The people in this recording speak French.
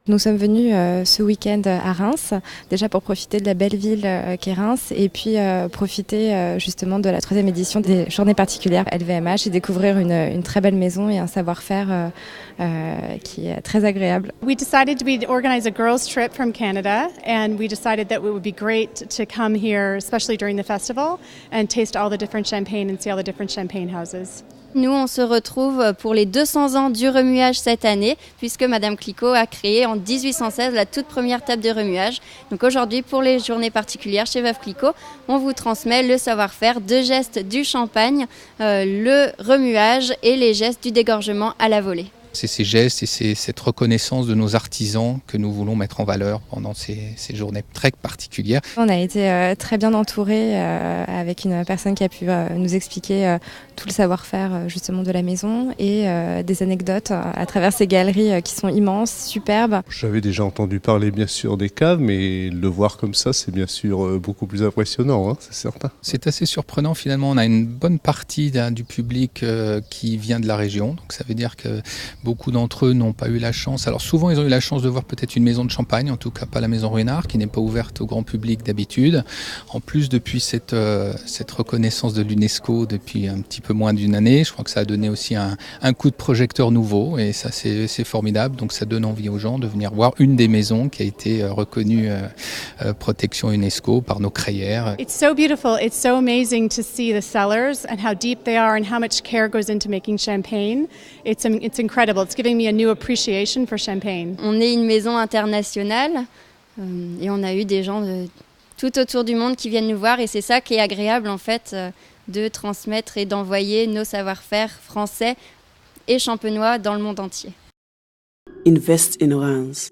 Nous sommes venus ce week-end à Reims, déjà pour profiter de la belle ville qu'est Reims et puis profiter justement de la 3e édition des Journées particulières LVMH et découvrir une très belle maison et un savoir-faire qui est très agréable. We decided to organize a girls' trip from Canada, and we decided that it would be great to come here, especially during the festival, and taste all the different champagne and see all the different champagne houses. Nous, on se retrouve pour les 200 ans du remuage cette année, puisque Madame Clicquot a créé en 1816 la toute première table de remuage. Donc aujourd'hui, pour les journées particulières chez Veuve Clicquot, on vous transmet le savoir-faire de gestes du champagne, le remuage et les gestes du dégorgement à la volée. C'est ces gestes et c'est cette reconnaissance de nos artisans que nous voulons mettre en valeur pendant ces journées très particulières. On a été très bien entourés avec une personne qui a pu nous expliquer tout le savoir-faire justement de la maison et des anecdotes à travers ces galeries qui sont immenses, superbes. J'avais déjà entendu parler bien sûr des caves, mais le voir comme ça, c'est bien sûr beaucoup plus impressionnant, hein, c'est certain. C'est assez surprenant finalement, on a une bonne partie du public qui vient de la région, donc ça veut dire que beaucoup d'entre eux n'ont pas eu la chance. Alors souvent, ils ont eu la chance de voir peut-être une maison de champagne, en tout cas pas la maison Ruinart, qui n'est pas ouverte au grand public d'habitude. En plus, depuis cette reconnaissance de l'UNESCO depuis un petit peu moins d'une année, je crois que ça a donné aussi un coup de projecteur nouveau et ça c'est formidable. Donc ça donne envie aux gens de venir voir une des maisons qui a été reconnue protection UNESCO par nos crayères. It's so beautiful, it's so amazing to see the cellars and how deep they are and how much care goes into making champagne. It's incredible. It's giving me a new appreciation for champagne. On est une maison internationale et on a eu des gens de tout autour du monde qui viennent nous voir et c'est ça qui est agréable en fait de transmettre et d'envoyer nos savoir-faire français et champenois dans le monde entier. Invest in Reims.